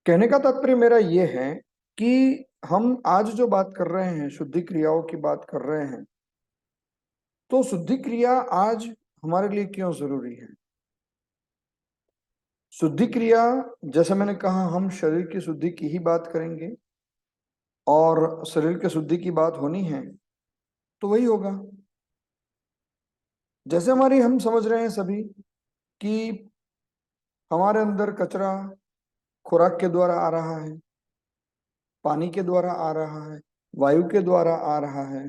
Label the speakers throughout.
Speaker 1: कहने का तात्पर्य मेरा ये है कि हम आज जो बात कर रहे हैं, शुद्धि क्रियाओं की बात कर रहे हैं, तो शुद्धि क्रिया आज हमारे लिए क्यों जरूरी है। शुद्धि क्रिया, जैसे मैंने कहा, हम शरीर की शुद्धि की ही बात करेंगे और शरीर की शुद्धि की बात होनी है तो वही होगा। जैसे हम समझ रहे हैं सभी कि हमारे अंदर कचरा खुराक के द्वारा आ रहा है, पानी के द्वारा आ रहा है, वायु के द्वारा आ रहा है।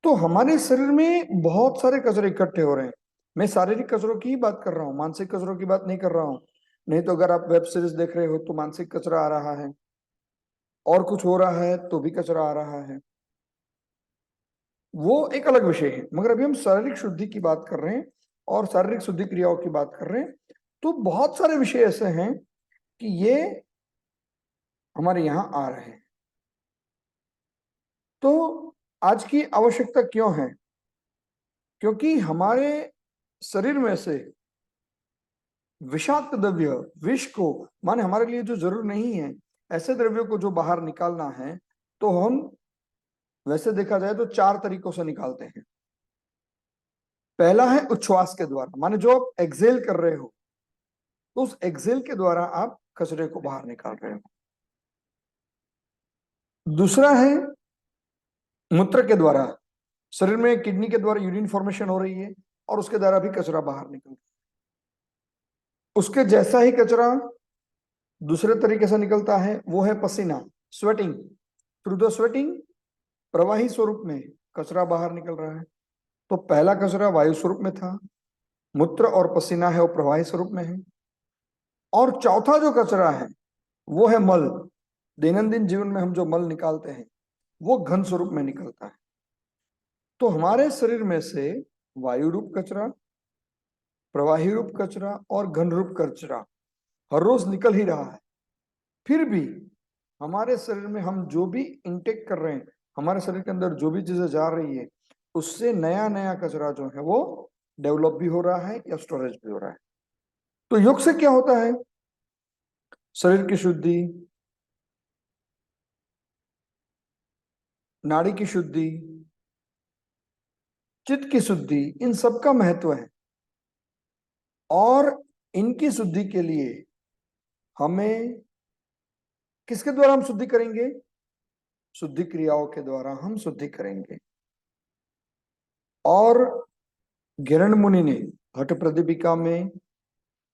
Speaker 1: तो हमारे शरीर में बहुत सारे कचरे इकट्ठे हो रहे हैं। मैं शारीरिक कचरों की ही बात कर रहा हूँ, मानसिक कचरों की बात नहीं कर रहा हूँ। नहीं तो अगर आप वेब सीरीज देख रहे हो तो मानसिक कचरा आ रहा है, और कुछ हो रहा है तो भी कचरा आ रहा है, वो एक अलग विषय है। मगर अभी हम शारीरिक शुद्धि की बात कर रहे हैं और शारीरिक शुद्धि क्रियाओं की बात कर रहे हैं। तो बहुत सारे विषय ऐसे हैं कि ये हमारे यहाँ आ रहे हैं। तो आज की आवश्यकता क्यों है? क्योंकि हमारे शरीर में से विषाक्त द्रव्य, विष को, माने हमारे लिए जो जरूर नहीं है, ऐसे द्रव्यों को जो बाहर निकालना है, तो हम वैसे देखा जाए तो चार तरीकों से निकालते हैं। पहला है उच्छ्वास के द्वारा, माने जो आप एक्सेल कर रहे हो, तो उस एक्सेल के द्वारा आप कचरे को बाहर निकाल रहे हो। दूसरा है मूत्र के द्वारा, शरीर में किडनी के द्वारा यूरिन फॉर्मेशन हो रही है और उसके द्वारा भी कचरा बाहर निकल रहा है। उसके जैसा ही कचरा दूसरे तरीके से निकलता है, वो है पसीना, स्वेटिंग। थ्रू द स्वेटिंग, प्रवाही स्वरूप में कचरा बाहर निकल रहा है। तो पहला कचरा वायु स्वरूप में था, मूत्र और पसीना है वो प्रवाही स्वरूप में है। और चौथा जो कचरा है वो है मल। दैनंदिन जीवन में हम जो मल निकालते हैं वो घन स्वरूप में निकलता है। तो हमारे शरीर में से वायु रूप कचरा, प्रवाही रूप कचरा और घन रूप कचरा हर रोज निकल ही रहा है। फिर भी हमारे शरीर में हम जो भी इंटेक कर रहे हैं, हमारे शरीर के अंदर जो भी चीजें जा रही है, उससे नया नया कचरा जो है वो डेवलप भी हो रहा है या स्टोरेज भी हो रहा है। तो योग से क्या होता है? शरीर की शुद्धि, नाड़ी की शुद्धि, चित्त की शुद्धि, इन सब का महत्व है। और इनकी शुद्धि के लिए हमें किसके द्वारा हम शुद्धि करेंगे? शुद्धि क्रियाओं के द्वारा हम शुद्धि करेंगे। और गिरण मुनि ने हठ प्रदीपिका में,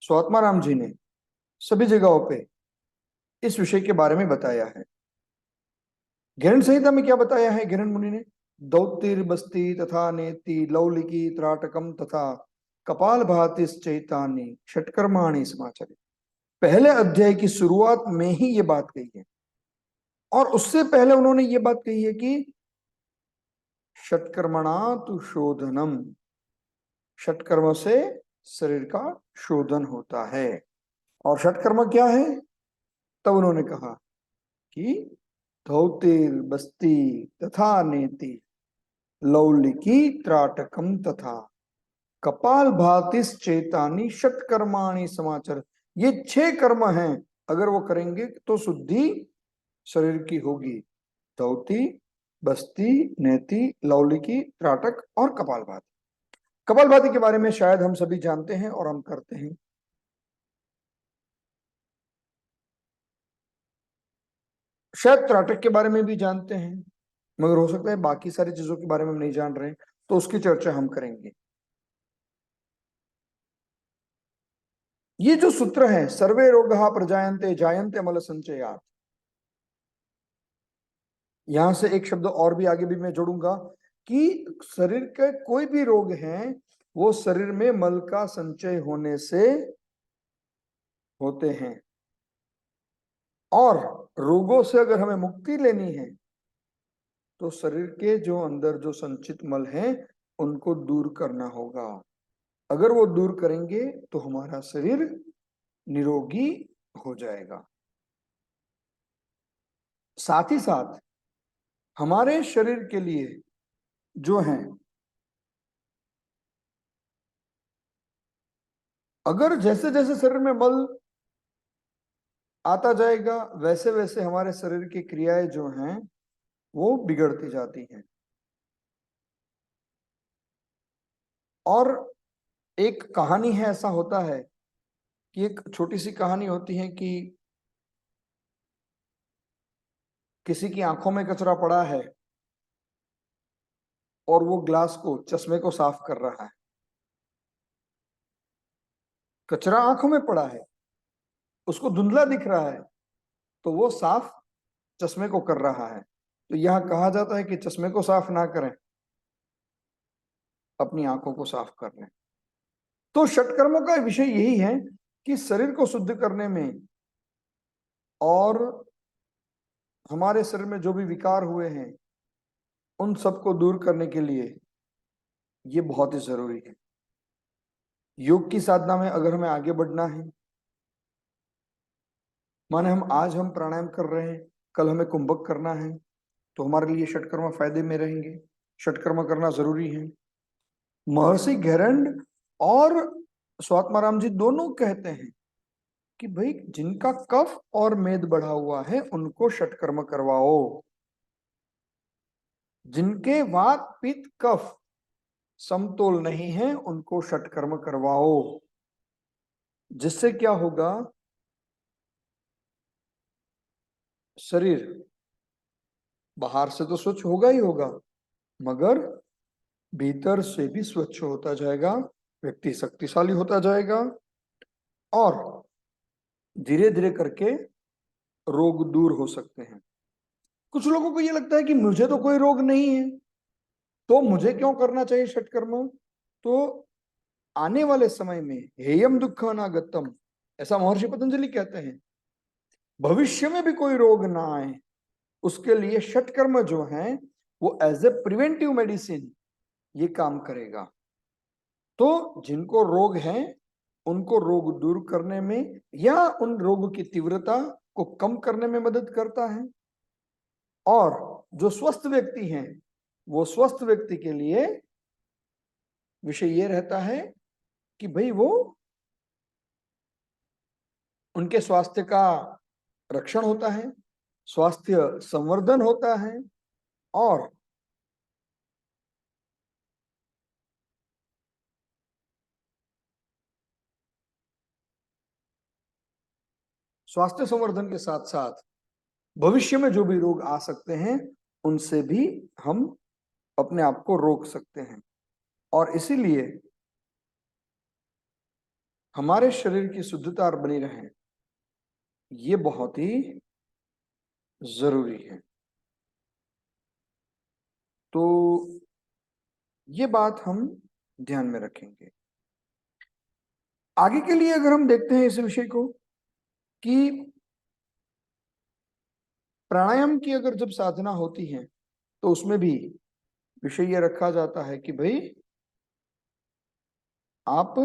Speaker 1: स्वात्माराम जी ने सभी जगहों पे इस विषय के बारे में बताया है। गिरण संहिता में क्या बताया है गिरण मुनि ने? दौतिर बस्ती तथा नेति लौलिकी त्राटकम तथा कपाल भातिश्चैतानि षटकर्माणि समाचरे। पहले अध्याय की शुरुआत में ही ये बात कही है। और उससे पहले उन्होंने ये बात कही है कि षटकर्मणा तु शोधनम, षटकर्म से शरीर का शोधन होता है। और षटकर्म क्या है? तब उन्होंने कहा कि धौतिर बस्ती तथा नेति लौलिकी त्राटकम तथा कपाल भातिस चेतानी षटकर्माणि समाचर। ये 6 कर्म हैं, अगर वो करेंगे तो शुद्धि शरीर की होगी। धौती, बस्ती, नेति, लौलिकी, त्राटक और कपालभाति। कपालभाति के बारे में शायद हम सभी जानते हैं और हम करते हैं। शायद त्राटक के बारे में भी जानते हैं, मगर हो सकता है बाकी सारी चीजों के बारे में हम नहीं जान रहे हैं, तो उसकी चर्चा हम करेंगे। ये जो सूत्र है, सर्वे रोगः प्रजायन्ते जायन्ते मल संचयात्, यहां से एक शब्द और भी आगे भी मैं जोड़ूंगा कि शरीर के कोई भी रोग हैं वो शरीर में मल का संचय होने से होते हैं। और रोगों से अगर हमें मुक्ति लेनी है तो शरीर के जो अंदर जो संचित मल हैं उनको दूर करना होगा। अगर वो दूर करेंगे तो हमारा शरीर निरोगी हो जाएगा। साथ ही साथ हमारे शरीर के लिए जो है, अगर जैसे जैसे शरीर में मल आता जाएगा, वैसे वैसे हमारे शरीर की क्रियाएं जो हैं वो बिगड़ती जाती हैं। और एक कहानी है, ऐसा होता है कि एक छोटी सी कहानी होती है कि किसी की आंखों में कचरा पड़ा है और वो ग्लास को, चश्मे को साफ कर रहा है। कचरा आंखों में पड़ा है, उसको धुंधला दिख रहा है, तो वो साफ चश्मे को कर रहा है। तो यह कहा जाता है कि चश्मे को साफ ना करें, अपनी आंखों को साफ कर लें। तो षटकर्मों का विषय यही है कि शरीर को शुद्ध करने में और हमारे शरीर में जो भी विकार हुए हैं उन सबको दूर करने के लिए ये बहुत ही जरूरी है। योग की साधना में अगर हमें आगे बढ़ना है, माने हम प्राणायाम कर रहे हैं, कल हमें कुंभक करना है, तो हमारे लिए षटकर्म फायदे में रहेंगे। षटकर्म करना जरूरी है। महर्षि घेरंड और स्वात्माराम जी दोनों कहते हैं कि भाई जिनका कफ और मेद बढ़ा हुआ है उनको षटकर्म करवाओ, जिनके वात पित्त कफ समतोल नहीं है उनको षटकर्म करवाओ। जिससे क्या होगा, शरीर बाहर से तो स्वच्छ होगा ही होगा, मगर भीतर से भी स्वच्छ होता जाएगा, व्यक्ति शक्तिशाली होता जाएगा और धीरे धीरे करके रोग दूर हो सकते हैं। कुछ लोगों को यह लगता है कि मुझे तो कोई रोग नहीं है, तो मुझे क्यों करना चाहिए षटकर्म। तो आने वाले समय में हेयम दुख अनागतम, ऐसा महर्षि पतंजलि कहते हैं, भविष्य में भी कोई रोग ना आए उसके लिए षटकर्म जो है वो एज ए प्रिवेंटिव मेडिसिन ये काम करेगा। तो जिनको रोग है उनको रोग दूर करने में या उन रोग की तीव्रता को कम करने में मदद करता है। और जो स्वस्थ व्यक्ति हैं वो स्वस्थ व्यक्ति के लिए विषय ये रहता है कि भाई वो उनके स्वास्थ्य का रक्षण होता है, स्वास्थ्य संवर्धन होता है और स्वास्थ्य संवर्धन के साथ साथ भविष्य में जो भी रोग आ सकते हैं उनसे भी हम अपने आप को रोक सकते हैं। और इसीलिए हमारे शरीर की शुद्धता बनी रहे ये बहुत ही जरूरी है। तो ये बात हम ध्यान में रखेंगे। आगे के लिए अगर हम देखते हैं इस विषय को कि प्राणायाम की अगर जब साधना होती है तो उसमें भी विषय ये रखा जाता है कि भाई आप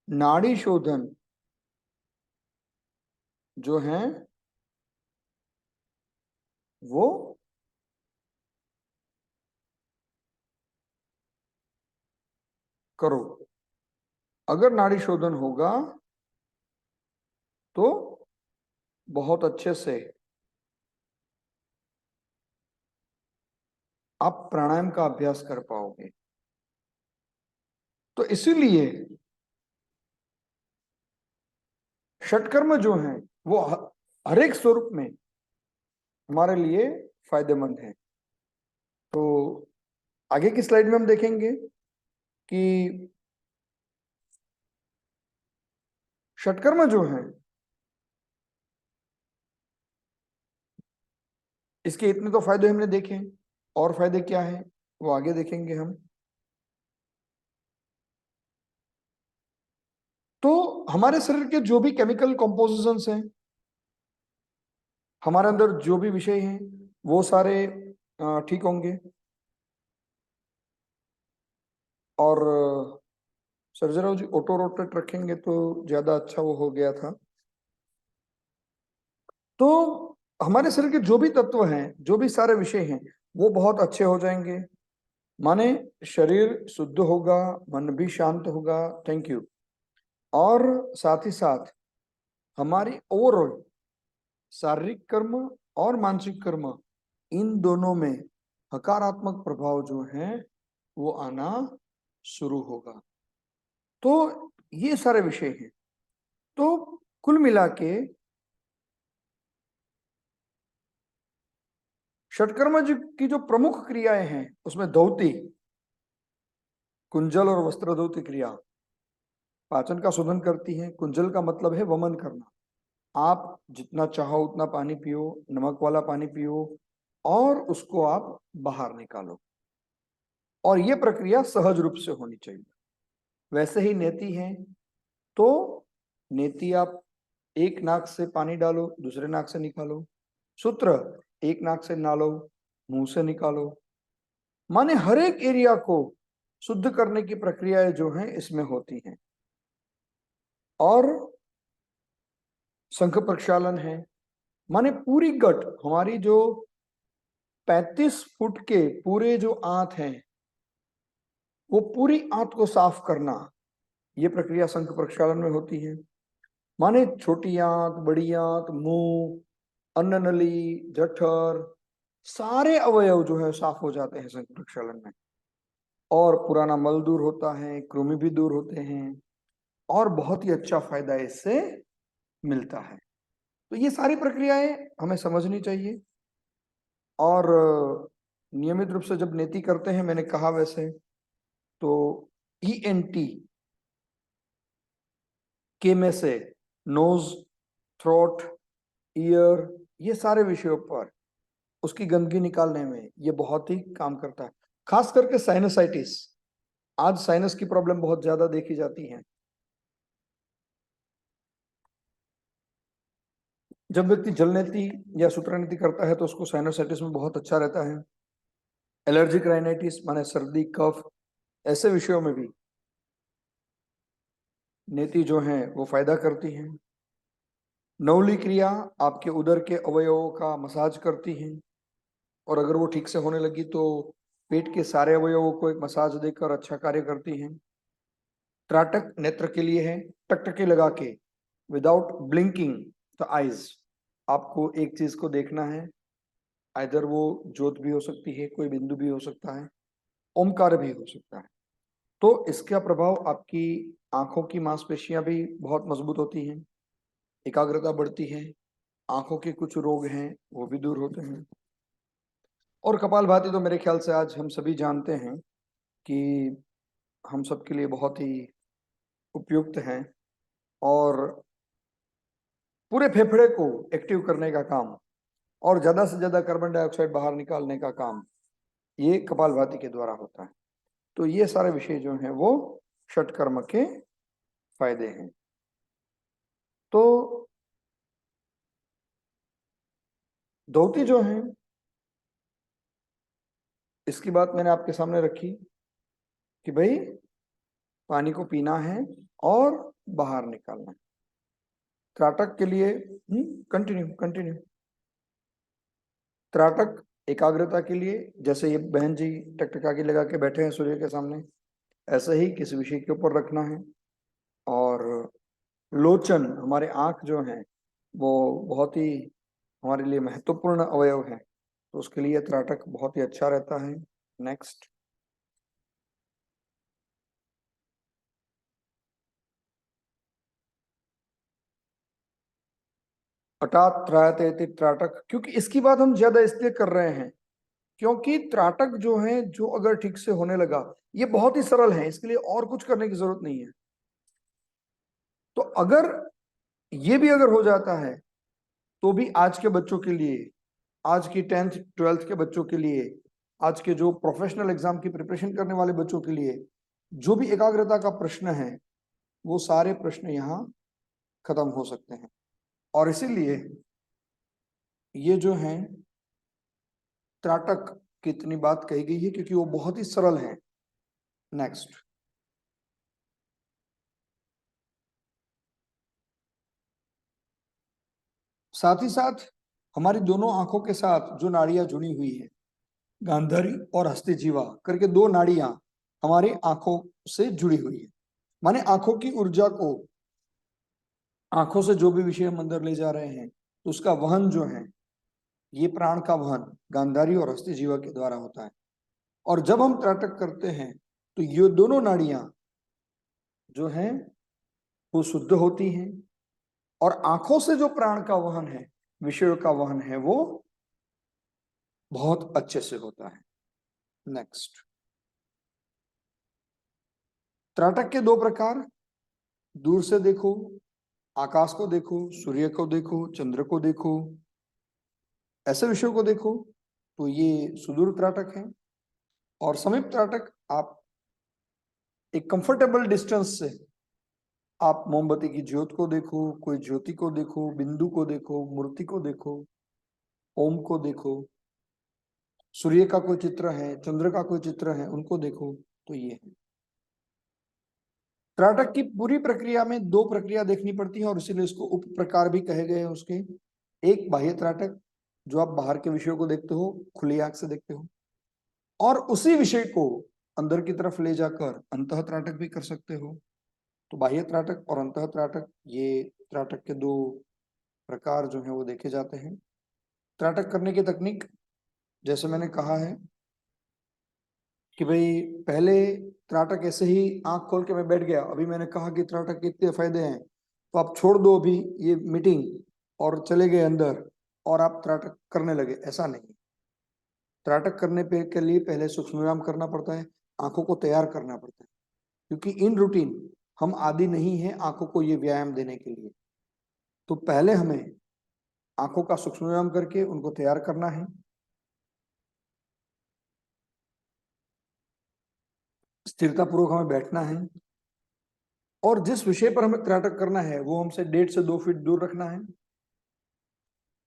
Speaker 1: नाड़ी शोधन जो है वो करो। अगर नाड़ी शोधन होगा तो बहुत अच्छे से आप प्राणायाम का अभ्यास कर पाओगे। तो इसीलिए षटकर्म जो हैं वो हर एक स्वरूप में हमारे लिए फायदेमंद है। तो आगे की स्लाइड में हम देखेंगे कि षटकर्म जो है इसके इतने तो फायदे हमने देखे, और फायदे क्या है वो आगे देखेंगे हम। तो हमारे शरीर के जो भी केमिकल कॉम्पोजिशंस हैं, हमारे अंदर जो भी विषय हैं वो सारे ठीक होंगे। और सर्जराव जी ऑटो रोटेट रखेंगे तो ज्यादा अच्छा वो हो गया था। तो हमारे शरीर के जो भी तत्व हैं, जो भी सारे विषय हैं वो बहुत अच्छे हो जाएंगे। माने शरीर शुद्ध होगा, मन भी शांत होगा। Thank you. और साथ ही साथ हमारी ओवरऑल शारीरिक कर्म और मानसिक कर्म, इन दोनों में हकारात्मक प्रभाव जो है वो आना शुरू होगा। तो ये सारे विषय हैं। तो कुल मिला के षटकर्म की जो प्रमुख क्रियाएं हैं उसमें धौती, कुंजल और वस्त्र धौती क्रिया पाचन का शोधन करती है। कुंजल का मतलब है वमन करना। आप जितना चाहो उतना पानी पियो, नमक वाला पानी पियो और उसको आप बाहर निकालो, और ये प्रक्रिया सहज रूप से होनी चाहिए। वैसे ही नेति है, तो नेति आप एक नाक से पानी डालो, दूसरे नाक से निकालो। सूत्र एक नाक से नालो, मुंह से निकालो। माने हर एक एरिया को शुद्ध करने की प्रक्रियाएं जो हैं इसमें होती हैं। और शंख प्रक्षालन है, माने पूरी गट, हमारी जो 35 फुट के पूरे जो आंत हैं वो पूरी आंत को साफ करना, ये प्रक्रिया शंख प्रक्षालन में होती है। माने छोटी आंत, बड़ी आंत, मुंह, अन्न नली, जठर, सारे अवयव जो है साफ हो जाते हैं शंख प्रक्षालन में। और पुराना मल दूर होता है, कृमि भी दूर होते हैं, और बहुत ही अच्छा फायदा इससे मिलता है। तो ये सारी प्रक्रियाएं हमें समझनी चाहिए। और नियमित रूप से जब नेति करते हैं, मैंने कहा वैसे, तो ENT के में से नोज, थ्रोट, ईयर, ये सारे विषयों पर उसकी गंदगी निकालने में ये बहुत ही काम करता है। खास करके साइनसाइटिस, आज साइनस की प्रॉब्लम बहुत ज्यादा देखी जाती है। जब व्यक्ति जल नेति या सूत्र नेति करता है तो उसको साइनसाइटिस में बहुत अच्छा रहता है। एलर्जिक राइनाइटिस माने सर्दी, कफ, ऐसे विषयों में भी नेति जो है वो फायदा करती है। नवली क्रिया आपके उदर के अवयवों का मसाज करती है, और अगर वो ठीक से होने लगी तो पेट के सारे अवयवों को एक मसाज देकर अच्छा कार्य करती है। त्राटक नेत्र के लिए है, टकटकी लगा के विदाउट ब्लिंकिंग द आईज, आपको एक चीज को देखना है, आइदर वो ज्योत भी हो सकती है, कोई बिंदु भी हो सकता है, ओमकार भी हो सकता है। तो इसका प्रभाव आपकी आंखों की मांसपेशियां भी बहुत मजबूत होती हैं, एकाग्रता बढ़ती है, आंखों के कुछ रोग हैं वो भी दूर होते हैं। और कपालभाति तो मेरे ख्याल से आज हम सभी जानते हैं कि हम सबके लिए बहुत ही उपयुक्त हैं, और पूरे फेफड़े को एक्टिव करने का काम और ज्यादा से ज्यादा कार्बन डाइऑक्साइड बाहर निकालने का काम ये कपालभाति के द्वारा होता है। तो ये सारे विषय जो हैं वो षटकर्म के फायदे हैं। तो धोती जो है, इसकी बात मैंने आपके सामने रखी कि भाई पानी को पीना है और बाहर निकालना है। त्राटक के लिए कंटिन्यू कंटिन्यू। त्राटक एकाग्रता के लिए, जैसे ये बहन जी टकटकाकी लगा के बैठे हैं सूर्य के सामने, ऐसे ही किसी विषय के ऊपर रखना है। और लोचन, हमारे आंख जो है वो बहुत ही हमारे लिए महत्वपूर्ण अवयव है, तो उसके लिए त्राटक बहुत ही अच्छा रहता है। नेक्स्ट। अटात त्रायते त्राटक, क्योंकि इसकी बात हम ज्यादा इसलिए कर रहे हैं क्योंकि त्राटक जो है, जो अगर ठीक से होने लगा, ये बहुत ही सरल है, इसके लिए और कुछ करने की जरूरत नहीं है। तो अगर ये भी अगर हो जाता है तो भी आज के बच्चों के लिए, आज की 10th 12th के बच्चों के लिए, आज के जो प्रोफेशनल एग्जाम की प्रिपरेशन करने वाले बच्चों के लिए, जो भी एकाग्रता का प्रश्न है वो सारे प्रश्न यहाँ खत्म हो सकते हैं। और इसीलिए ये जो है त्राटक की इतनी बात कही गई है क्योंकि वो बहुत ही सरल है। नेक्स्ट। साथ ही साथ हमारी दोनों आंखों के साथ जो नाड़ियां जुड़ी हुई है, गांधारी और हस्तिजीवा करके दो नाड़ियां हमारी आंखों से जुड़ी हुई है। माने आंखों की ऊर्जा को, आंखों से जो भी विषय हम अंदर ले जा रहे हैं, तो उसका वहन जो है, ये प्राण का वहन गांधारी और हस्तिजीवा के द्वारा होता है। और जब हम त्राटक करते हैं तो ये दोनों नाड़ियां जो हैं वो शुद्ध होती हैं, और आंखों से जो प्राण का वहन है, विषयों का वहन है, वो बहुत अच्छे से होता है। नेक्स्ट, त्राटक के दो प्रकार, दूर से देखो, आकाश को देखो, सूर्य को देखो, चंद्र को देखो, ऐसे विषयों को देखो, तो ये सुदूर त्राटक है। और समीप त्राटक, आप एक कंफर्टेबल डिस्टेंस से आप मोमबत्ती की ज्योत को देखो, कोई ज्योति को देखो, बिंदु को देखो, मूर्ति को देखो, ओम को देखो, सूर्य का कोई चित्र है, चंद्र का कोई चित्र है, उनको देखो, तो ये है। त्राटक की पूरी प्रक्रिया में दो प्रक्रिया देखनी पड़ती है, और इसीलिए इसको उप प्रकार भी कहे गए हैं उसके। एक बाह्य त्राटक, जो आप बाहर के विषयों को देखते हो, खुली आंख से देखते हो, और उसी विषय को अंदर की तरफ ले जाकर अंतः त्राटक भी कर सकते हो। तो बाह्य त्राटक और अंतः त्राटक, ये त्राटक के दो प्रकार जो है वो देखे जाते हैं। त्राटक करने की तकनीक, जैसे मैंने कहा है कि भाई पहले त्राटक ऐसे ही आंख खोल के मैं बैठ गया, अभी मैंने कहा कि त्राटक के इतने फायदे हैं, तो आप छोड़ दो अभी ये मीटिंग और चले गए अंदर और आप त्राटक करने लगे, ऐसा नहीं। त्राटक करने पे के लिए पहले सूक्ष्म व्यायाम करना पड़ता है, आंखों को तैयार करना पड़ता है, क्योंकि इन रूटीन हम आदि नहीं है आंखों को ये व्यायाम देने के लिए। तो पहले हमें आंखों का सूक्ष्म व्यायाम करके उनको तैयार करना है, स्थिरता पूर्वक हमें बैठना है, और जिस विषय पर हमें त्राटक करना है वो हमसे 1.5 से 2 फीट दूर रखना है,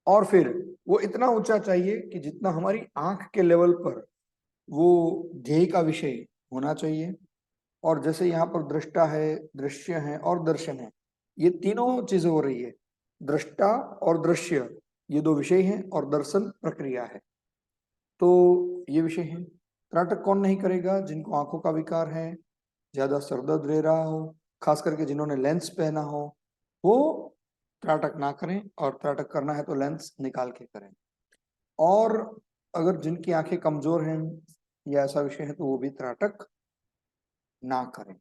Speaker 1: और फिर वो इतना ऊंचा चाहिए कि जितना हमारी आंख के लेवल पर वो ध्येय का विषय होना चाहिए। और जैसे यहाँ पर दृष्टा है, दृश्य है और दर्शन है, ये तीनों चीजें हो रही है। दृष्टा और दृश्य ये दो विषय हैं, और दर्शन प्रक्रिया है। तो ये विषय है। त्राटक कौन नहीं करेगा? जिनको आंखों का विकार है, ज्यादा सरदर्द रह रहा हो, खास करके जिन्होंने लेंस पहना हो, वो त्राटक ना करें, और त्राटक करना है तो लेंस निकाल के करें। और अगर जिनकी आंखें कमजोर हैं या ऐसा विषय है, तो वो भी त्राटक ना करें।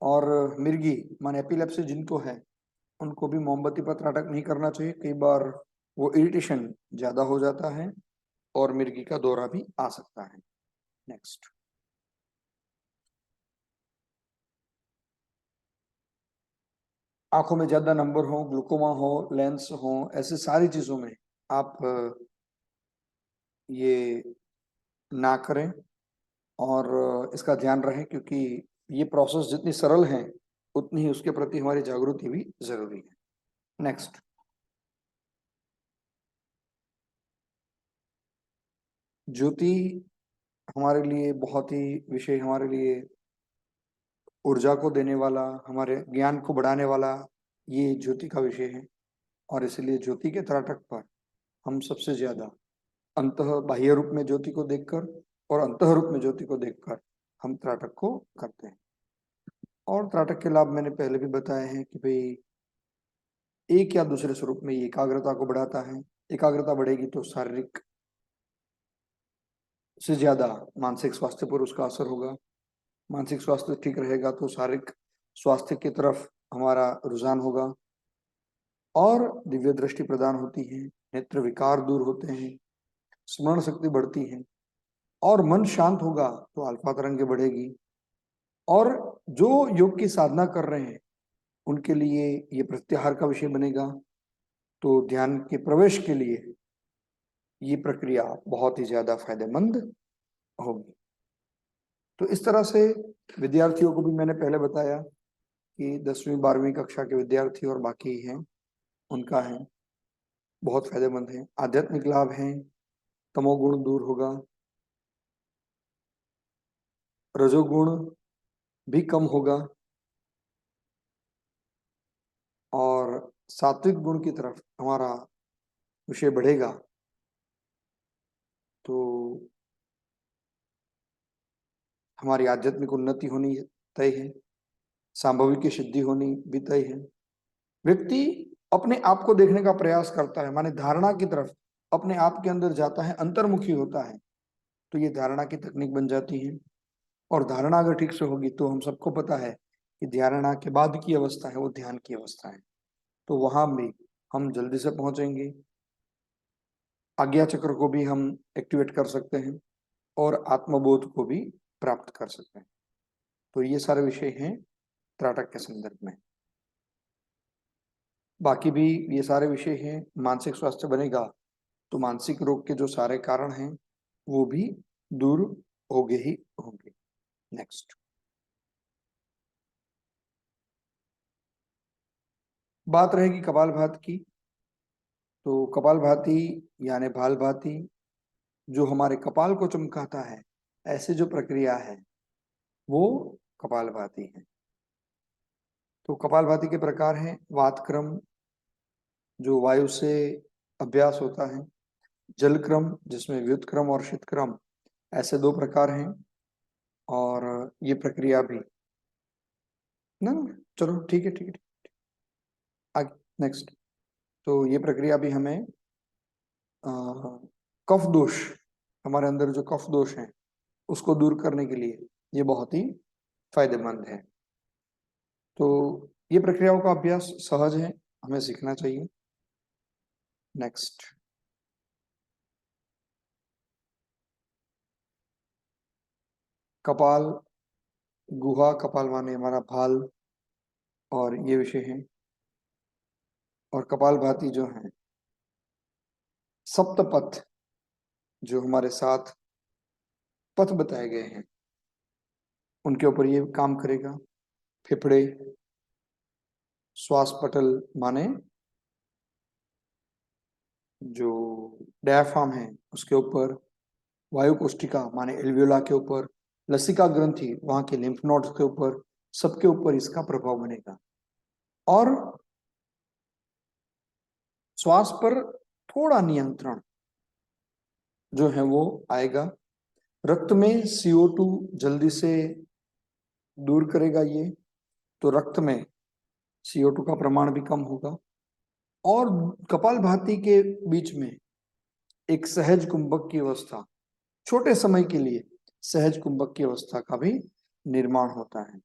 Speaker 1: और मिर्गी मान एपिलेप्सी जिनको है, उनको भी मोमबत्ती पर त्राटक नहीं करना चाहिए। कई बार वो इरिटेशन ज्यादा हो जाता है और मिर्गी का दौरा भी आ सकता है। नेक्स्ट, आंखों में ज्यादा नंबर हो, ग्लूकोमा हो, लेंस हो, ऐसे सारी चीजों में आप ये ना करें, और इसका ध्यान रहे, क्योंकि ये प्रोसेस जितनी सरल है उतनी ही उसके प्रति हमारी जागृति भी जरूरी है। नेक्स्ट, ज्योति हमारे लिए बहुत ही विषय, हमारे लिए ऊर्जा को देने वाला, हमारे ज्ञान को बढ़ाने वाला, ये ज्योति का विषय है। और इसलिए ज्योति के त्राटक पर हम सबसे ज्यादा अंतः बाह्य रूप में ज्योति को देखकर और अंतः रूप में ज्योति को देखकर हम त्राटक को करते हैं। और त्राटक के लाभ मैंने पहले भी बताए हैं कि भाई एक या दूसरे स्वरूप में ये एकाग्रता को बढ़ाता है। एकाग्रता बढ़ेगी तो शारीरिक से ज्यादा मानसिक स्वास्थ्य पर उसका असर होगा। मानसिक स्वास्थ्य ठीक रहेगा तो शारीरिक स्वास्थ्य की तरफ हमारा रुझान होगा, और दिव्य दृष्टि प्रदान होती है, नेत्र विकार दूर होते हैं, स्मरण शक्ति बढ़ती है, और मन शांत होगा तो अल्फा तरंगे बढ़ेगी। और जो योग की साधना कर रहे हैं उनके लिए ये प्रत्याहार का विषय बनेगा। तो ध्यान के प्रवेश के लिए ये प्रक्रिया बहुत ही ज्यादा फायदेमंद होगी। तो इस तरह से विद्यार्थियों को भी मैंने पहले बताया कि 10वीं 12वीं कक्षा के विद्यार्थी और बाकी हैं, उनका है बहुत फायदेमंद है। आध्यात्मिक लाभ हैं, तमोगुण दूर होगा, रजोगुण भी कम होगा, और सात्विक गुण की तरफ हमारा विषय बढ़ेगा। तो हमारी आध्यात्मिक उन्नति होनी तय है, सांभविक की सिद्धि होनी भी तय है। व्यक्ति अपने आप को देखने का प्रयास करता है, माने धारणा की तरफ अपने आप के अंदर जाता है, अंतर्मुखी होता है, तो ये धारणा की तकनीक बन जाती है। और धारणा अगर ठीक से होगी तो हम सबको पता है कि धारणा के बाद की अवस्था है वो ध्यान की अवस्था है, तो वहां भी हम जल्दी से पहुंचेंगे। आज्ञा चक्र को भी हम एक्टिवेट कर सकते हैं और आत्मबोध को भी प्राप्त कर सकते हैं। तो ये सारे विषय हैं त्राटक के संदर्भ में। बाकी भी ये सारे विषय हैं। मानसिक स्वास्थ्य बनेगा तो मानसिक रोग के जो सारे कारण हैं वो भी दूर होंगे ही होंगे। नेक्स्ट, बात रहेगी कपालभाति की। तो कपालभाति यानी भालभाति जो हमारे कपाल को चमकाता है, ऐसे जो प्रक्रिया है वो कपालभाति है। तो कपालभाति के प्रकार हैं वात क्रम जो वायु से अभ्यास होता है, जल क्रम जिसमें व्युत क्रम और शीत क्रम, ऐसे दो प्रकार हैं। और ये प्रक्रिया भी ना, चलो ठीक है ठीक है आगे नेक्स्ट। तो ये प्रक्रिया भी हमें कफ दोष, हमारे अंदर जो कफ दोष है उसको दूर करने के लिए ये बहुत ही फायदेमंद है। तो ये प्रक्रियाओं का अभ्यास सहज है, हमें सीखना चाहिए। नेक्स्ट, कपाल गुहा, कपाल माने हमारा भाल, और ये विषय है। और कपाल भाती जो है सप्तपथ, जो हमारे साथ पथ बताए गए हैं उनके ऊपर ये काम करेगा। फेफड़े, श्वास पटल माने जो डायफ्राम है उसके ऊपर, वायु कोष्ठिका माने एल्वियोला के ऊपर, लसिका ग्रंथि वहां के लिम्फ नोड्स के ऊपर, सबके ऊपर इसका प्रभाव बनेगा। और श्वास पर थोड़ा नियंत्रण जो है वो आएगा। रक्त में CO2 जल्दी से दूर करेगा ये, तो रक्त में CO2 का प्रमाण भी कम होगा। और कपालभाति के बीच में एक सहज कुंभक की अवस्था, छोटे समय के लिए सहज कुंभक की अवस्था का भी निर्माण होता है।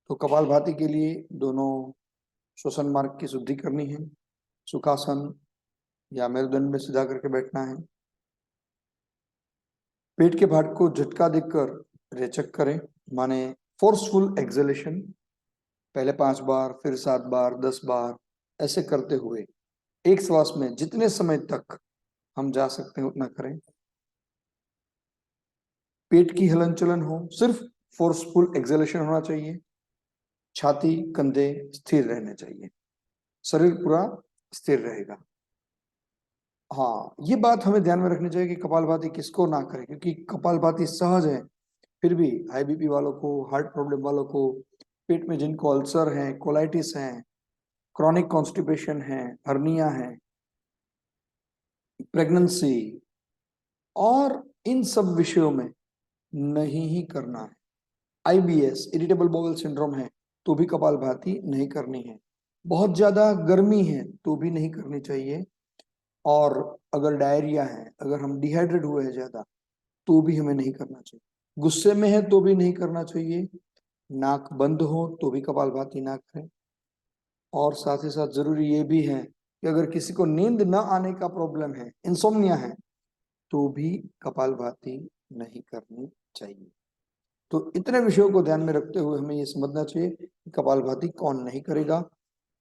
Speaker 1: तो कपालभाति के लिए दोनों श्वसन मार्ग की शुद्धि करनी है, सुखासन या मेरुदंड में सीधा करके बैठना है। पेट के भाग को झटका देकर रेचक करें, माने फोर्सफुल एक्सलेशन, पहले 5 बार, फिर 7 बार, 10 बार, ऐसे करते हुए एक श्वास में जितने समय तक हम जा सकते हैं उतना करें। पेट की हलन चलन हो, सिर्फ फोर्सफुल एक्सलेशन होना चाहिए। छाती कंधे स्थिर रहने चाहिए, शरीर पूरा स्थिर रहेगा। हाँ, ये बात हमें ध्यान में रखनी चाहिए कि कपालभाति किसको ना करें, क्योंकि कपालभाति सहज है, फिर भी हाई बीपी वालों को, हार्ट प्रॉब्लम वालों को, पेट में जिनको अल्सर है, कोलाइटिस है, क्रॉनिक कॉन्स्टिपेशन है, हर्निया है, प्रेगनेंसी, और इन सब विषयों में नहीं ही करना है। IBS इरिटेबल बाउल सिंड्रोम है तो भी कपालभाति नहीं करनी है। बहुत ज्यादा गर्मी है तो भी नहीं करनी चाहिए। और अगर डायरिया है, अगर हम डिहाइड्रेट हुए हैं ज्यादा, तो भी हमें नहीं करना चाहिए। गुस्से में है तो भी नहीं करना चाहिए। नाक बंद हो तो भी कपालभाति ना करें। और साथ ही साथ जरूरी ये भी है कि अगर किसी को नींद न आने का प्रॉब्लम है, इंसोम्निया है, तो भी कपालभाति नहीं करनी चाहिए। तो इतने विषयों को ध्यान में रखते हुए हमें ये समझना चाहिए कि कपालभाति कौन नहीं करेगा,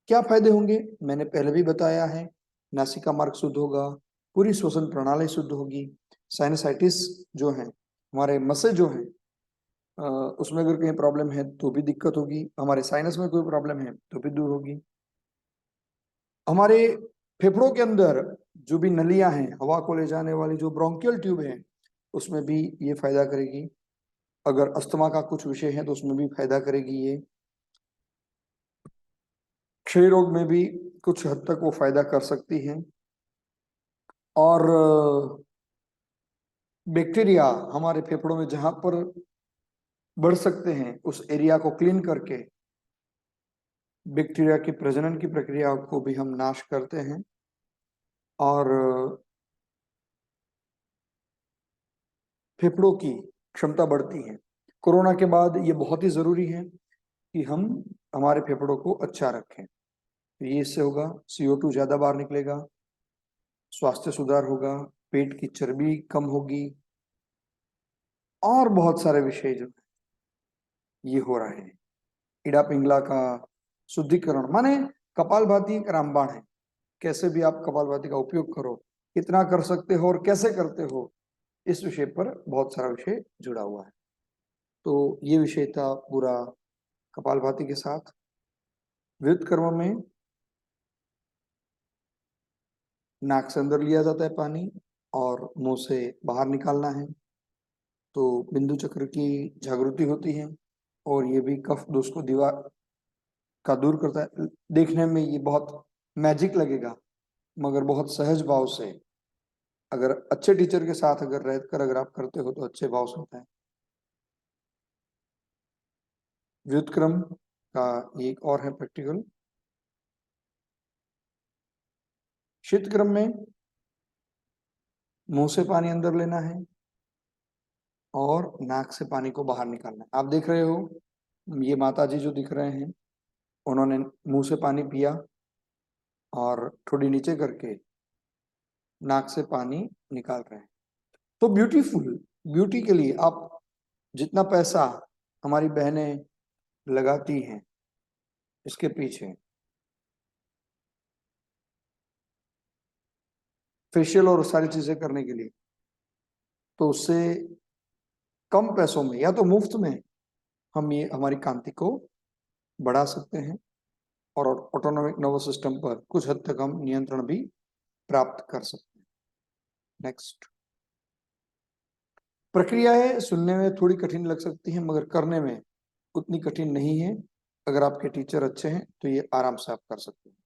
Speaker 1: क्या फायदे होंगे। मैंने पहले भी बताया है, नासिका मार्ग शुद्ध होगा, पूरी श्वसन प्रणाली शुद्ध होगी, साइनसाइटिस जो है, हमारे मसे जो है उसमें अगर कहीं प्रॉब्लम है तो भी दिक्कत होगी, हमारे साइनस में कोई प्रॉब्लम है तो भी दूर होगी। हमारे फेफड़ों के अंदर जो भी नलियां हैं, हवा को ले जाने वाली जो ब्रोंकियल ट्यूब है, उसमें भी ये फायदा करेगी। अगर अस्थमा का कुछ विषय है तो उसमें भी फायदा करेगी ये। क्षय रोग में भी कुछ हद तक वो फायदा कर सकती है। और बैक्टीरिया हमारे फेफड़ों में जहां पर बढ़ सकते हैं उस एरिया को क्लीन करके बैक्टीरिया की प्रजनन की प्रक्रिया को भी हम नाश करते हैं और फेफड़ों की क्षमता बढ़ती है। कोरोना के बाद ये बहुत ही जरूरी है कि हम हमारे फेफड़ों को अच्छा रखें। ये इससे होगा CO2 ज्यादा बाहर निकलेगा, स्वास्थ्य सुधार होगा, पेट की चर्बी कम होगी और बहुत सारे विषय जो ये हो रहे हैं। इड़ा पिंगला का शुद्धिकरण माने कपालभाति एक रामबाण है। कैसे भी आप कपालभाति का उपयोग करो, कितना कर सकते हो और कैसे करते हो, इस विषय पर बहुत सारा विषय जुड़ा हुआ है। तो ये विषय था पूरा कपालभाति के साथ। व्युत्क्रम में नाक से अंदर लिया जाता है पानी और मुंह से बाहर निकालना है, तो बिंदु चक्र की जागृति होती है और ये भी कफ दोष को दीवार का दूर करता है। देखने में ये बहुत मैजिक लगेगा मगर बहुत सहज भाव से अगर अच्छे टीचर के साथ अगर रहकर अगर आप करते हो तो अच्छे भाव से होता है। व्युत्क्रम का एक और है प्रैक्टिकल। शीतक्रम में मुंह से पानी अंदर लेना है और नाक से पानी को बाहर निकालना है। आप देख रहे हो ये माता जी जो दिख रहे हैं, उन्होंने मुंह से पानी पिया और थोड़ी नीचे करके नाक से पानी निकाल रहे हैं। तो ब्यूटीफुल, ब्यूटी के लिए आप जितना पैसा हमारी बहनें लगाती हैं इसके पीछे फेशियल और सारी चीजें करने के लिए, तो उससे कम पैसों में या तो मुफ्त में हम ये हमारी कांति को बढ़ा सकते हैं और ऑटोनॉमिक नर्वस सिस्टम पर कुछ हद तक हम नियंत्रण भी प्राप्त कर सकते हैं। नेक्स्ट प्रक्रियाएं सुनने में थोड़ी कठिन लग सकती हैं मगर करने में उतनी कठिन नहीं है। अगर आपके टीचर अच्छे हैं तो ये आराम से आप कर सकते हैं।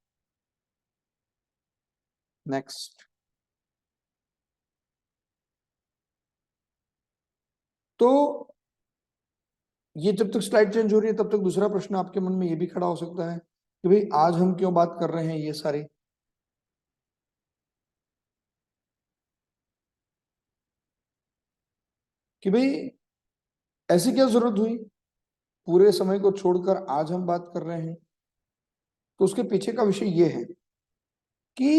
Speaker 1: नेक्स्ट, तो ये जब तक स्लाइड चेंज हो रही है तब तक दूसरा प्रश्न आपके मन में ये भी खड़ा हो सकता है कि भाई आज हम क्यों बात कर रहे हैं ये सारी, कि भाई ऐसी क्या जरूरत हुई पूरे समय को छोड़कर आज हम बात कर रहे हैं। तो उसके पीछे का विषय ये है कि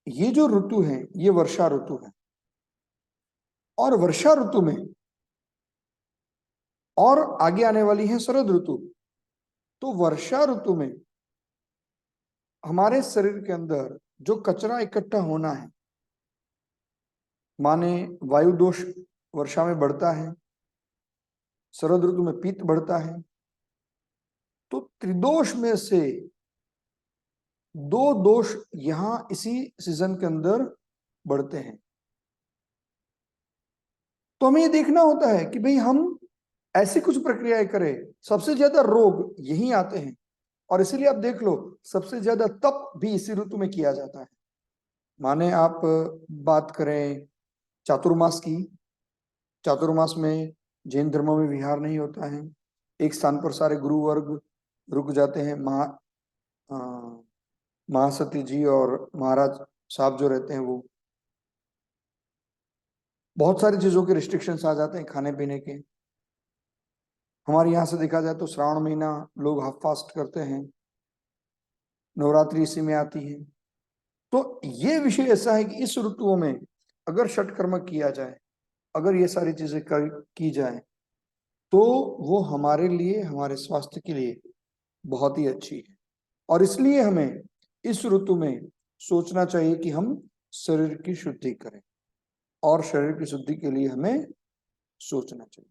Speaker 1: ये जो ऋतु है ये वर्षा ऋतु है और वर्षा ऋतु में और आगे आने वाली है शरद ऋतु। तो वर्षा ऋतु में हमारे शरीर के अंदर जो कचरा इकट्ठा होना है, माने वायु दोष वर्षा में बढ़ता है, शरद ऋतु में पित्त बढ़ता है, तो त्रिदोष में से दो दोष यहां इसी सीजन के अंदर बढ़ते हैं। तो हमें ये देखना होता है कि भाई हम ऐसी कुछ प्रक्रियाएं करें। सबसे ज्यादा रोग यही आते हैं और इसीलिए आप देख लो सबसे ज्यादा तप भी इसी ऋतु में किया जाता है। माने आप बात करें चातुर्मास की, चातुर्मास में जैन धर्म में विहार नहीं होता है, एक स्थान पर सारे गुरु वर्ग रुक जाते हैं। महासती जी और महाराज साहब जो रहते हैं वो बहुत सारी चीजों के रिस्ट्रिक्शंस आ जाते हैं खाने पीने के। हमारे यहाँ से देखा जाए तो श्रावण महीना लोग हाफ फास्ट करते हैं, नवरात्रि इसी में आती है। तो ये विषय ऐसा है कि इस ऋतुओं में अगर षटकर्म किया जाए, अगर ये सारी चीजें की जाए तो वो हमारे लिए, हमारे स्वास्थ्य के लिए बहुत ही अच्छी है। और इसलिए हमें इस ऋतु में सोचना चाहिए कि हम शरीर की शुद्धि करें और शरीर की शुद्धि के लिए हमें सोचना चाहिए।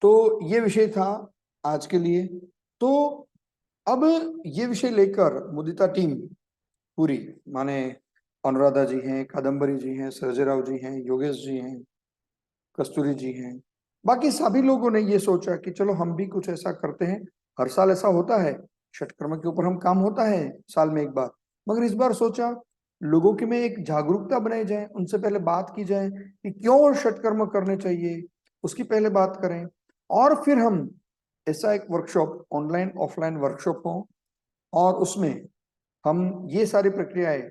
Speaker 1: तो ये विषय था आज के लिए। तो अब ये विषय लेकर मुदिता टीम पूरी, माने अनुराधा जी हैं, कादम्बरी जी हैं, सर्जेराव जी हैं, योगेश जी हैं, कस्तूरी जी हैं, बाकी सभी लोगों ने ये सोचा कि चलो हम भी कुछ ऐसा करते हैं। हर साल ऐसा होता है, षटकर्म के ऊपर हम काम होता है साल में एक बार, मगर इस बार सोचा लोगों के में एक जागरूकता बनाई जाए, उनसे पहले बात की जाए कि क्यों षटकर्म करने चाहिए, उसकी पहले बात करें। और फिर हम ऐसा एक वर्कशॉप, ऑनलाइन ऑफलाइन वर्कशॉप हो, और उसमें हम ये सारी प्रक्रियाएं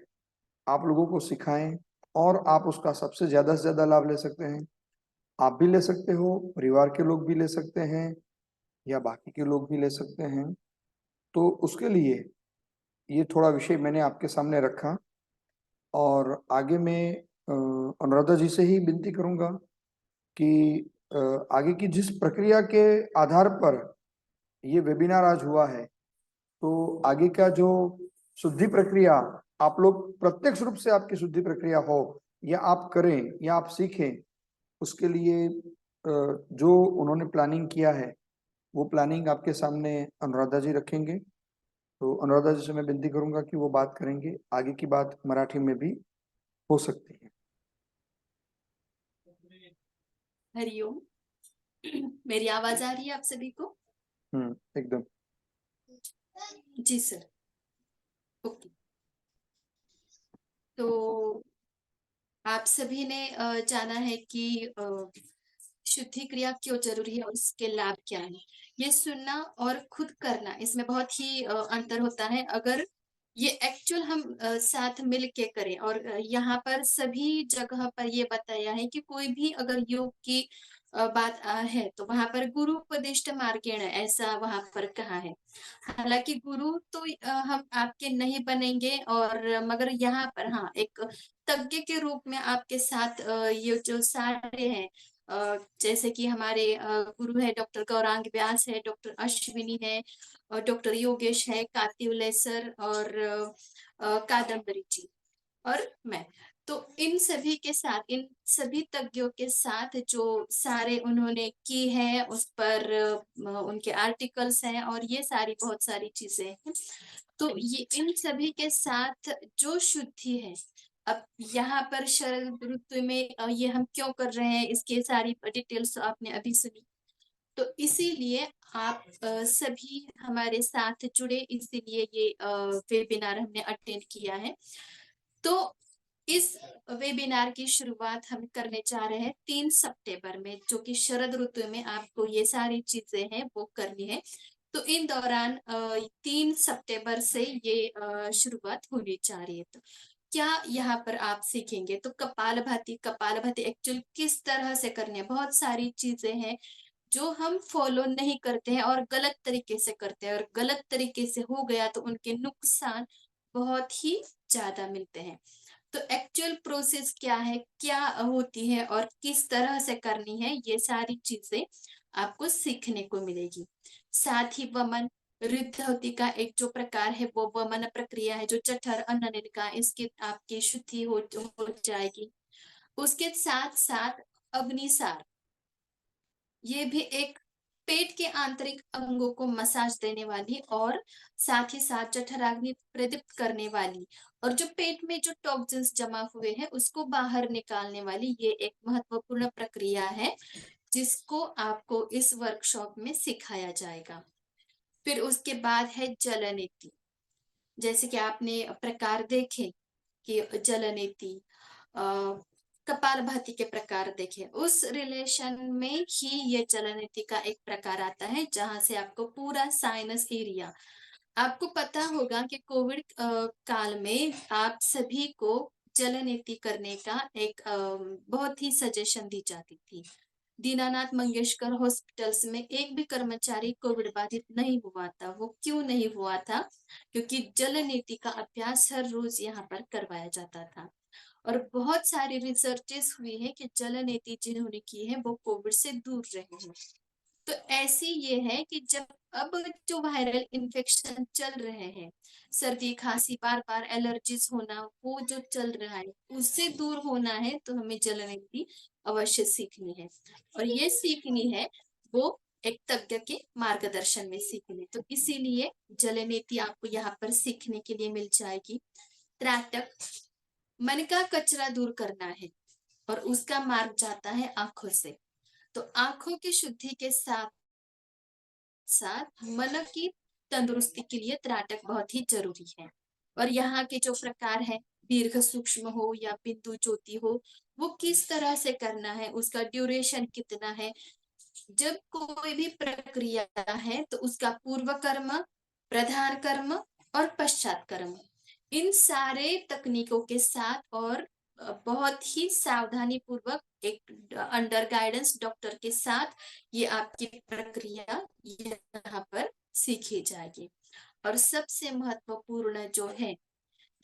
Speaker 1: आप लोगों को सिखाएं, और आप उसका सबसे ज्यादा से ज्यादा लाभ ले सकते हैं। आप भी ले सकते हो, परिवार के लोग भी ले सकते हैं, या बाकी के लोग भी ले सकते हैं। तो उसके लिए ये थोड़ा विषय मैंने आपके सामने रखा, और आगे मैं अनुराधा जी से ही विनती करूंगा कि अ, आगे की जिस प्रक्रिया के आधार पर ये वेबिनार आज हुआ है, तो आगे का जो शुद्धि प्रक्रिया, आप लोग प्रत्यक्ष रूप से आपकी शुद्धि प्रक्रिया हो, या आप करें या आप सीखें, उसके लिए जो उन्होंने प्लानिंग किया है, वो प्लानिंग आपके सामने अनुराधा जी रखेंगे। तो अनुराधा जी से मैं विनती करूंगा कि वो बात करेंगे, आगे की बात मराठी में भी हो सकती है।
Speaker 2: हरिओम। मेरी आवाज आ रही है आप सभी को?
Speaker 1: एकदम।
Speaker 2: जी सर। ओके। तो आप सभी ने जाना है कि शुद्धि क्रिया क्यों जरूरी है और इसके लाभ क्या है। ये सुनना और खुद करना, इसमें बहुत ही अंतर होता है। अगर ये एक्चुअल हम साथ मिल के करें, और यहाँ पर सभी जगह पर ये बताया है कि कोई भी अगर योग की बात है तो वहां पर गुरु उपदिष्ट मार्गेण, ऐसा वहां पर कहा है। हालांकि गुरु तो हम आपके नहीं बनेंगे, और मगर यहाँ पर हाँ एक तज्ञ के रूप में आपके साथ ये जो सारे हैं, जैसे कि हमारे गुरु है डॉक्टर गौरांग व्यास है, डॉक्टर अश्विनी है, और डॉक्टर योगेश है, कातिवले सर, और कादम्बरी जी, और मैं। तो इन सभी के साथ, इन सभी तज्ञों के साथ जो सारे उन्होंने की है, उस पर उनके आर्टिकल्स हैं, और ये सारी बहुत सारी चीजें हैं। तो ये इन सभी के साथ जो शुद्धि है, अब यहाँ पर शरद ऋतु में ये हम क्यों कर रहे हैं, इसके सारी डिटेल्स आपने अभी सुनी। तो इसीलिए आप सभी हमारे साथ जुड़े, इसीलिए ये वेबिनार हमने अटेंड किया है। तो इस वेबिनार की शुरुआत हम करने जा रहे हैं 3 सितंबर में, जो कि शरद ऋतु में आपको ये सारी चीजें हैं वो करनी है। तो इन दौरान 3 सितंबर से ये शुरुआत होने जा रही है। तो क्या यहाँ पर आप सीखेंगे, तो कपालभाति, कपालभाति एक्चुअल किस तरह से करनी है। बहुत सारी चीजें हैं जो हम फॉलो नहीं करते हैं और गलत तरीके से करते हैं, और गलत तरीके से हो गया तो उनके नुकसान बहुत ही ज्यादा मिलते हैं। तो एक्चुअल प्रोसेस क्या है, क्या होती है, और किस तरह से करनी है, ये सारी चीजें आपको सीखने को मिलेगी। साथ ही वमन ऋद्धवती का एक जो प्रकार है, वो वमन प्रक्रिया है, जो जठर अन्न का, इसकी आपकी शुद्धि हो जाएगी। उसके साथ साथ अग्निसार, ये भी एक पेट के आंतरिक अंगों को मसाज देने वाली, और साथ ही साथ जठराग्नि प्रदीप्त करने वाली, और जो पेट में जो टॉक्सिन्स जमा हुए हैं उसको बाहर निकालने वाली, ये एक महत्वपूर्ण प्रक्रिया है जिसको आपको इस वर्कशॉप में सिखाया जाएगा। फिर उसके बाद है जलनेति। जैसे कि आपने प्रकार देखे कि जलनेति, कपालभाति के प्रकार देखे, उस रिलेशन में ही ये जलनेति का एक प्रकार आता है, जहां से आपको पूरा साइनस एरिया, आपको पता होगा कि कोविड काल में आप सभी को जलनेति करने का एक बहुत ही सजेशन दी जाती थी। दीनानाथ मंगेशकर हॉस्पिटल्स में एक भी कर्मचारी कोविड बाधित नहीं हुआ था। वो क्यों नहीं हुआ था? क्योंकि जल नीति का अभ्यास हर रोज यहाँ पर करवाया जाता था, और बहुत सारी रिसर्चेस हुई है कि जल नीति जिन्होंने की है वो कोविड से दूर रहे हैं। तो ऐसी ये है कि जब अब जो वायरल इन्फेक्शन चल रहे हैं, सर्दी खांसी बार बार एलर्जीज होना, वो जो चल रहा है उससे दूर होना है, तो हमें जल नीति अवश्य सीखनी है। और ये सीखनी है वो एक तज्ञ के मार्गदर्शन में सीखनी। तो इसीलिए जल नीति आपको यहाँ पर सीखने के लिए मिल जाएगी। त्राटक, मन का कचरा दूर करना है, और उसका मार्ग जाता है आंखों से। तो आंखों की शुद्धि के साथ साथ मन की तंदुरुस्ती के लिए त्राटक बहुत ही जरूरी है। और यहाँ के जो प्रकार है, दीर्घ सूक्ष्म हो या बिंदु ज्योति हो, वो किस तरह से करना है, उसका ड्यूरेशन कितना है। जब कोई भी प्रक्रिया है तो उसका पूर्व कर्म, प्रधान कर्म और पश्चात कर्म, इन सारे तकनीकों के साथ और बहुत ही सावधानी पूर्वक एक अंडर गाइडेंस डॉक्टर के साथ ये आपकी प्रक्रिया यहाँ पर सीखी जाएगी। और सबसे महत्वपूर्ण जो है,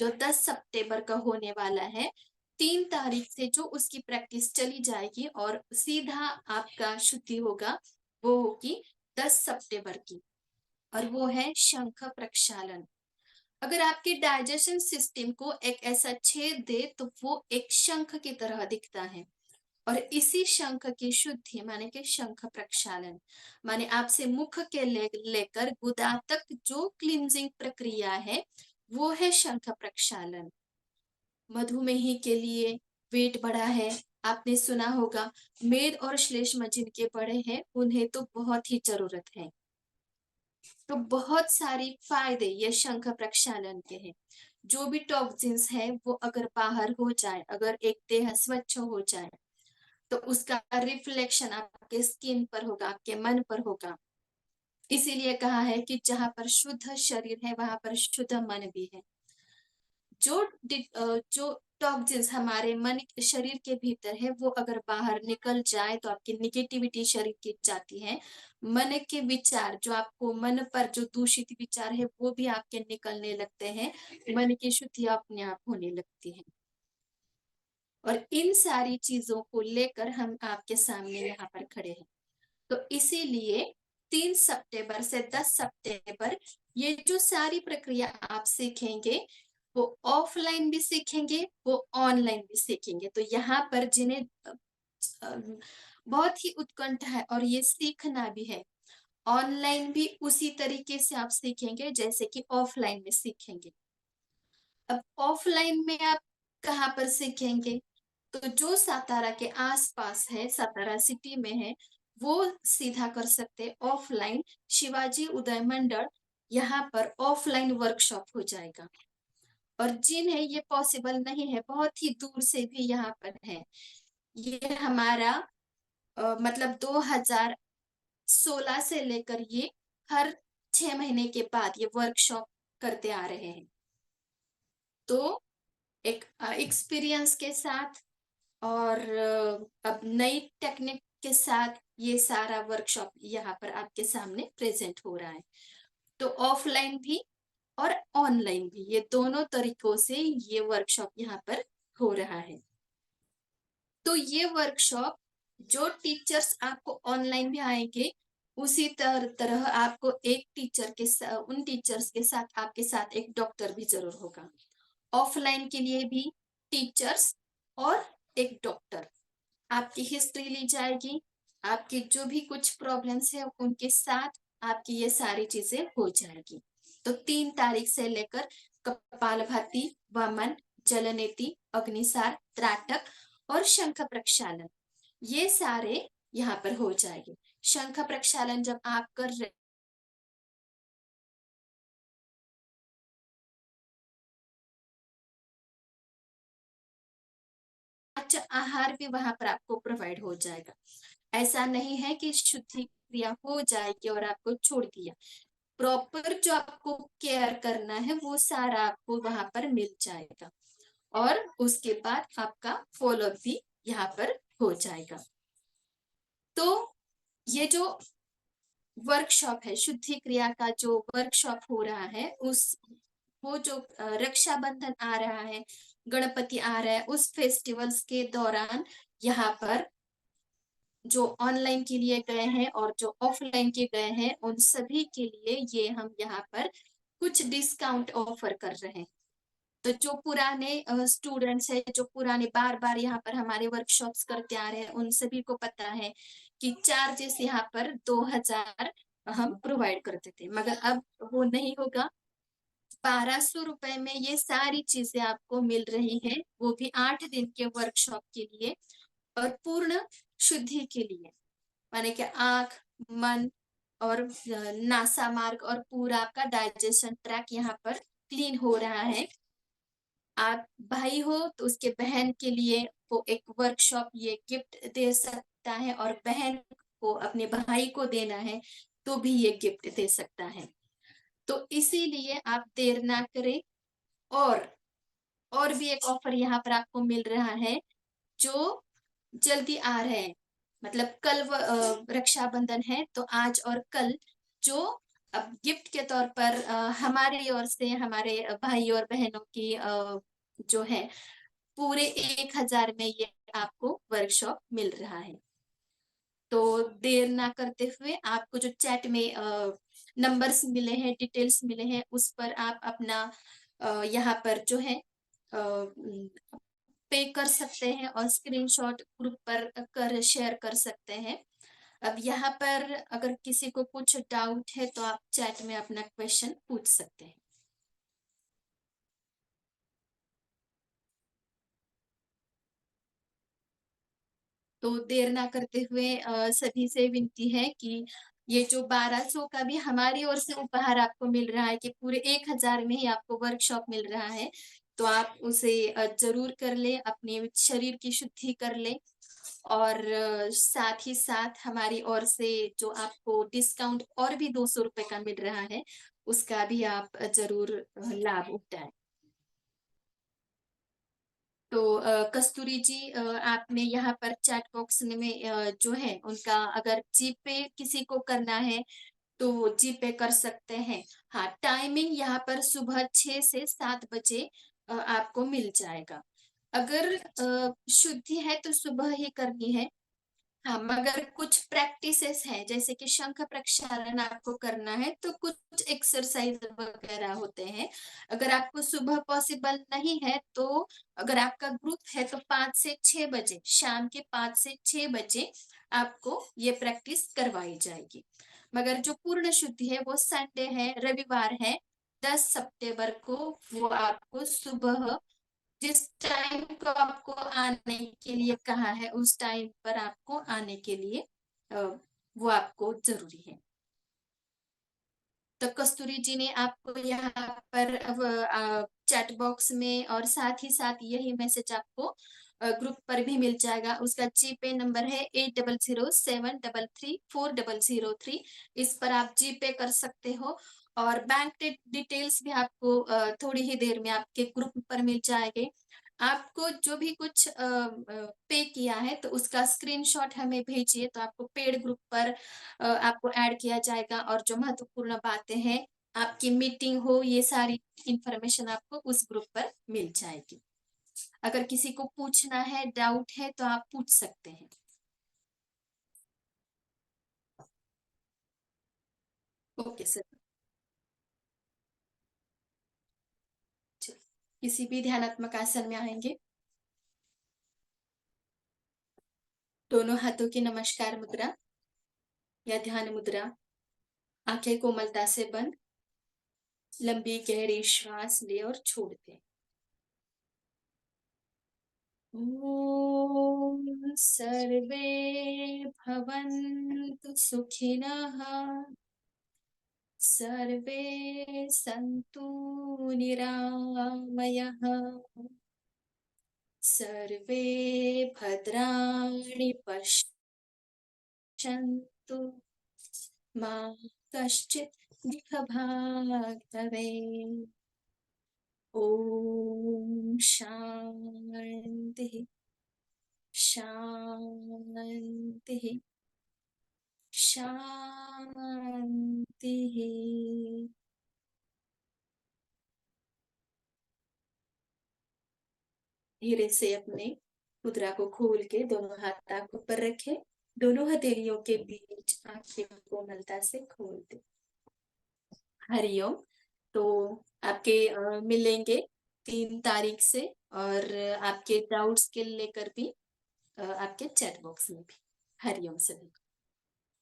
Speaker 2: जो 10 सितंबर का होने वाला है, 3 तारीख से जो उसकी प्रैक्टिस चली जाएगी और सीधा आपका शुद्धि होगा, वो होगी 10 सितंबर की, और वो है शंख प्रक्षालन। अगर आपके डाइजेशन सिस्टम को एक ऐसा छेद दे तो वो एक शंख की तरह दिखता है, और इसी शंख की शुद्धि माने के शंख प्रक्षालन, माने आपसे मुख के लेकर गुदा तक जो क्लींजिंग प्रक्रिया है, वो है शंख प्रक्षालन। मधुमेही के लिए, वेट बढ़ा है, आपने सुना होगा, मेद और श्लेष्म जिनके बढ़े हैं उन्हें तो बहुत ही जरूरत है। तो बहुत सारी फायदे ये शंख प्रक्षालन के हैं। जो भी टॉक्सिन्स है वो अगर बाहर हो जाए, अगर एक देह स्वच्छ हो जाए, तो उसका रिफ्लेक्शन आपके स्किन पर होगा, आपके मन पर होगा। इसीलिए कहा है कि जहां पर शुद्ध शरीर है वहां पर शुद्ध मन भी है। जो टॉक्सिन्स हमारे मन शरीर के भीतर है वो अगर बाहर निकल जाए तो आपकी निगेटिविटी शरीर की जाती है। मन के विचार, जो आपको मन पर जो दूषित विचार है वो भी आपके निकलने लगते हैं, मन की शुद्धि अपने आप होने लगती है। और इन सारी चीजों को लेकर हम आपके सामने यहाँ पर खड़े हैं। तो इसीलिए 3 सितंबर से 10 सितंबर ये जो सारी प्रक्रिया आप सीखेंगे, वो ऑफलाइन भी सीखेंगे, वो ऑनलाइन भी सीखेंगे। तो यहाँ पर जिन्हें बहुत ही उत्कंठा है और ये सीखना भी है, ऑनलाइन भी उसी तरीके से आप सीखेंगे जैसे कि ऑफलाइन में सीखेंगे। अब ऑफलाइन में आप कहाँ पर सीखेंगे? तो जो सातारा के आसपास है, सातारा सिटी में है, वो सीधा कर सकते ऑफलाइन शिवाजी उदय मंडल, यहाँ पर ऑफलाइन वर्कशॉप हो जाएगा। और जिन्हें ये पॉसिबल नहीं है, बहुत ही दूर से भी यहाँ पर है, ये हमारा मतलब 2016 से लेकर ये हर 6 महीने के बाद ये वर्कशॉप करते आ रहे हैं। तो एक एक्सपीरियंस के साथ और अब नई टेक्निक के साथ ये सारा वर्कशॉप यहाँ पर आपके सामने प्रेजेंट हो रहा है। तो ऑफलाइन भी और ऑनलाइन भी, ये दोनों तरीकों से ये वर्कशॉप यहाँ पर हो रहा है। तो ये वर्कशॉप, जो टीचर्स आपको ऑनलाइन भी आएंगे, उसी तरह आपको एक टीचर के उन टीचर्स के साथ आपके साथ एक डॉक्टर भी जरूर होगा। ऑफलाइन के लिए भी टीचर्स और एक डॉक्टर, आपकी हिस्ट्री ली जाएगी, आपकी जो भी कुछ प्रॉब्लम्स है उनके साथ आपकी ये सारी चीजें हो जाएगी। तो 3 तारीख से लेकर कपालभाति, वमन, जलनेति, अग्निसार, त्राटक और शंख प्रक्षालन, ये सारे यहाँ पर हो जाएंगे। शंख प्रक्षालन जब आप कर रहे, अच्छा आहार भी वहां पर आपको प्रोवाइड हो जाएगा। ऐसा नहीं है कि शुद्धि क्रिया हो जाएगी और आपको छोड़ दिया। प्रॉपर जो आपको केयर करना है वो सारा आपको वहां पर मिल जाएगा, और उसके बाद आपका फॉलोअप भी यहाँ पर हो जाएगा। तो ये जो वर्कशॉप है, शुद्धि क्रिया का जो वर्कशॉप हो रहा है, उस वो जो रक्षाबंधन आ रहा है, गणपति आ रहा है, उस फेस्टिवल्स के दौरान यहाँ पर जो ऑनलाइन के लिए गए हैं और जो ऑफलाइन के गए हैं, उन सभी के लिए ये हम यहाँ पर कुछ डिस्काउंट ऑफर कर रहे हैं। तो जो पुराने स्टूडेंट्स है, जो पुराने बार बार यहाँ पर हमारे वर्कशॉप्स करके आ रहे हैं, उन सभी को पता है कि चार्जेस यहाँ पर 2000 हम प्रोवाइड करते थे, मगर अब वो नहीं होगा। 1200 रुपए में ये सारी चीजें आपको मिल रही है, वो भी 8 दिन के वर्कशॉप के लिए और पूर्ण शुद्धि के लिए, माने कि आंख, मन और नासा मार्ग और पूरा आपका डाइजेशन ट्रैक यहाँ पर क्लीन हो रहा है। आप भाई हो तो उसके बहन के लिए वो एक वर्कशॉप ये गिफ्ट दे सकता है, और बहन को अपने भाई को देना है तो भी ये गिफ्ट दे सकता है। तो इसीलिए आप देर ना करें। और और भी एक ऑफर यहाँ पर आपको मिल रहा है जो जल्दी आ रहे हैं। मतलब कल रक्षाबंधन है, तो आज और कल जो अब गिफ्ट के तौर पर हमारी ओर से हमारे भाई और बहनों की जो है पूरे 1,000 में ये आपको वर्कशॉप मिल रहा है। तो देर ना करते हुए आपको जो चैट में नंबर्स मिले हैं, डिटेल्स मिले हैं, उस पर आप अपना यहाँ पर जो है पे कर सकते हैं और स्क्रीनशॉट ग्रुप पर कर शेयर कर सकते हैं। अब यहाँ पर अगर किसी को कुछ डाउट है तो आप चैट में अपना क्वेश्चन पूछ सकते हैं। तो देर ना करते हुए सभी से विनती है कि ये जो 1200 का भी हमारी ओर से उपहार आपको मिल रहा है कि पूरे 1,000 में ही आपको वर्कशॉप मिल रहा है, तो आप उसे जरूर कर ले, अपने शरीर की शुद्धि कर ले। और साथ ही साथ हमारी ओर से जो आपको डिस्काउंट और भी 200 रुपए का मिल रहा है, उसका भी आप जरूर लाभ उठाएं। तो कस्तूरी जी, आपने यहाँ पर चैट बॉक्स में जो है उनका अगर जीपे किसी को करना है तो वो जीपे कर सकते हैं। हाँ, टाइमिंग यहाँ पर सुबह 6 से 7 बजे आपको मिल जाएगा। अगर शुद्धि है तो सुबह ही करनी है। हाँ, मगर कुछ प्रैक्टिसेस हैं, जैसे कि शंख प्रक्षालन आपको करना है तो कुछ एक्सरसाइज वगैरह होते हैं। अगर आपको सुबह पॉसिबल नहीं है तो अगर आपका ग्रुप है तो 5 से 6 बजे, शाम के 5 से 6 बजे आपको ये प्रैक्टिस करवाई जाएगी। मगर जो पूर्ण शुद्धि है वो संडे है, रविवार है, 10 सितंबर को, वो आपको सुबह जिस टाइम को आपको आने के लिए कहा है उस टाइम पर आपको आने के लिए वो आपको जरूरी है। तो कस्तूरी जी ने आपको यहाँ पर चैट बॉक्स में और साथ ही साथ यही मैसेज आपको ग्रुप पर भी मिल जाएगा। उसका जीपे नंबर है 8007334003। इस पर आप जीपे कर सकते हो। और बैंक डिटेल्स भी आपको थोड़ी ही देर में आपके ग्रुप पर मिल जाएंगे। आपको जो भी कुछ पे किया है तो उसका स्क्रीनशॉट हमें भेजिए, तो आपको पेड ग्रुप पर आपको ऐड किया जाएगा। और जो महत्वपूर्ण बातें हैं, आपकी मीटिंग हो, ये सारी इंफॉर्मेशन आपको उस ग्रुप पर मिल जाएगी। अगर किसी को पूछना है, डाउट है, तो आप पूछ सकते हैं। Okay sir. किसी भी ध्यानात्मक आसन में आएंगे। दोनों हाथों की नमस्कार मुद्रा या ध्यान मुद्रा, आंखें कोमलता से बंद, लंबी गहरी श्वास ले और छोड़ दे। ॐ सर्वे भवन्तु सुखिनः, सर्वे सन्तु निरामयः, सर्वे भद्राणि पश्यन्तु, मा कश्चित् दुःखभाग् भवेत्। ॐ शान्तिः शान्तिः शांति। धीरे से अपने मुद्रा को खोल के दोनों हाथ आंखों पर रखे, दोनों हथेलियों के बीच आंखें कोमलता से खोल दे। हरिओम। तो आपके मिलेंगे 3 तारीख से, और आपके डाउट्स के लेकर भी आपके चैट बॉक्स में भी। हरिओम सभी को।